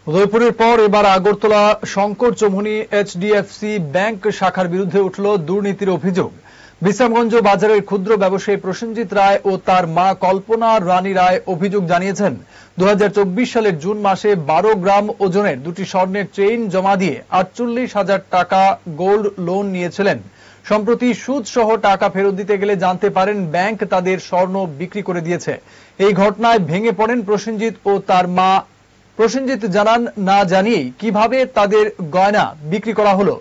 উদয়পুরের পর এবার Agartala Shankar Chowmuhani HDFC bank শাখার বিরুদ্ধে উঠল দুর্নীতির অভিযোগ। বিশ্রামগঞ্জ বাজারের ক্ষুদ্র ব্যবসায়ী প্রসেনজিৎ রায় ও তার মা কল্পনা রানী রায় অভিযোগ জানিয়েছেন, 2024 সালের জুন মাসে 12 গ্রাম ওজনের দুটি স্বর্ণের চেইন জমা দিয়ে 48,000 টাকা গোল্ড লোন নিয়েছিলেন। সম্প্রতি সুদ সহ টাকা ফেরত দিতে গেলে জানতে পারেন ব্যাংক তাদের স্বর্ণ বিক্রি করে দিয়েছে। এই ঘটনায় ভেঙে পড়েন প্রসেনজিৎ ও তার মা। প্রসেনজিৎ জানান, না জানিয়েই কিভাবে তাদের গয়না বিক্রি করা হলো।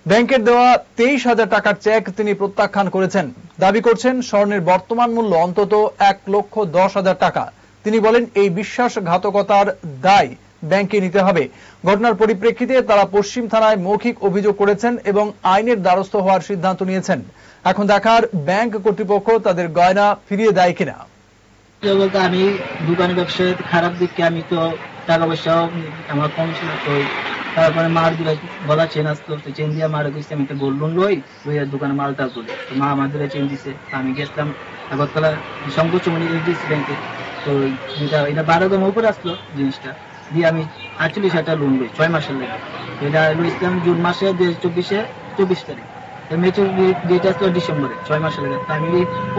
ব্যাংকের দেওয়া 23,000 টাকার চেক তিনি প্রত্যাখ্যান করেছেন। দাবি করছেন স্বর্ণের বর্তমান মূল্য অন্তত 1,10,000 টাকা। তিনি বলেন, এই বিশ্বাসঘাতকতার দায় ব্যাংকে নিতে হবে। ঘটনার পরিপ্রেক্ষিতে তারা পশ্চিম থানায় মৌখিক অভিযোগ করেছেন এবং আইনের দ্বারস্থ হওয়ার সিদ্ধান্ত নিয়েছেন। এখন দেখার ব্যাংক কর্তৃপক্ষ তাদের গয়না ফিরিয়ে দেয় কিনা। বলতে আমি দোকানের ব্যবসায় খারাপ দিকে আমি তো টাকা পয়সা আমার কম ছিল, তো তারপরে মার দিলে বলা চেন আসতো, তো চেন দিয়ে মার গেছি আমি তো গোল্ড লোন লই দোকানে মালটা করি, তো মা আমার দিলে চেন দিছে। আমি গেছিলাম আগরতলা শঙ্কর চৌমুহনী এইচডিএফসি ব্যাংকে, তো এটা 12 গ্রামের উপরে আসলো জিনিসটা দিয়ে আমি 48,000 টাকা লোন লই 6 মাসের লেগে। এটা লইছিলাম জুন মাসে 2024 তারিখ। ডেট আসলো ডিসেম্বরে 6 মাসের লেগে। আমি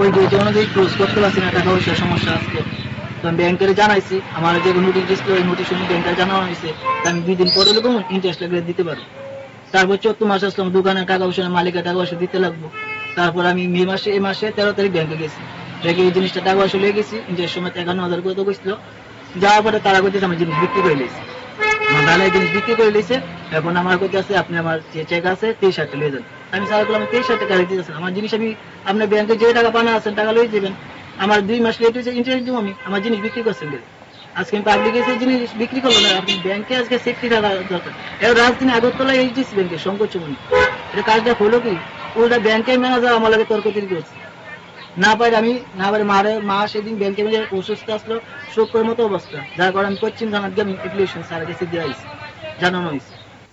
ওই ডেট অনুযায়ী ক্লোজ করতে পারছি না, টাকা পয়সার সমস্যা আসছে। তো আমি ব্যাংকের জানাইছি, আমার যে নোটিশ দিচ্ছিল ওই নোটিশ ব্যাংকের জানানো হয়েছে, আমি 2 দিন পরে লোক ইন্টারেস্ট লাগলে দিতে পারবো। তারপর 14 মাস আসলাম, দোকানের টাকা পয়সা মালিকের টাকা পয়সা দিতে লাগবো। তারপর আমি এই মাসে 13 তারিখ ব্যাংকে গেছি। ব্যাংকে এই জিনিসটা টাকা পয়সা লেগে গেছি, ইন্টারেস্ট সময় 51,000 করে তো গেছিল। যাওয়ার পরে তারা করতেছে আমার জিনিস বিক্রি করে নিয়েছে, আমার বেলায় জিনিস বিক্রি করে নিয়েছে। এখন আমার করতে আছে, আপনি আমার যে চেক আছে 23,000 টাকা লিয়ে যান। আমি স্যার বললাম 23,000 টাকা লিখে দিয়েছেন, আমার জিনিস আমি আপনার ব্যাংকে যে টাকা পানা আছেন টাকা লিয়ে দেবেন, আমার 2 মাস লেট হয়েছে ইন্টারেস্ট দিব, আমি আমার জিনিস বিক্রি করছেন। আজকে পাবলিক এসে জিনিস বিক্রি করলো না, আপনি ব্যাংকে আজকে সেফটি থাকা দরকার। এবার রাজধানী আগরতলা এইচডিএফসি ব্যাংকে শঙ্কর চৌমুহনী এটা কাজটা হলো কি, ওটা ব্যাংকের ম্যানেজার আমার লাগে তর্ক তৈরি করছে। না পারে মা সেদিন ব্যাংকে ম্যানেজার অসুস্থ আসলো, শোক করার মতো অবস্থা, যার কারণে আমি পশ্চিম থানার গিয়ে অ্যাপ্লিকেশন স্যারের কাছে দিয়ে জানানো হয়েছে।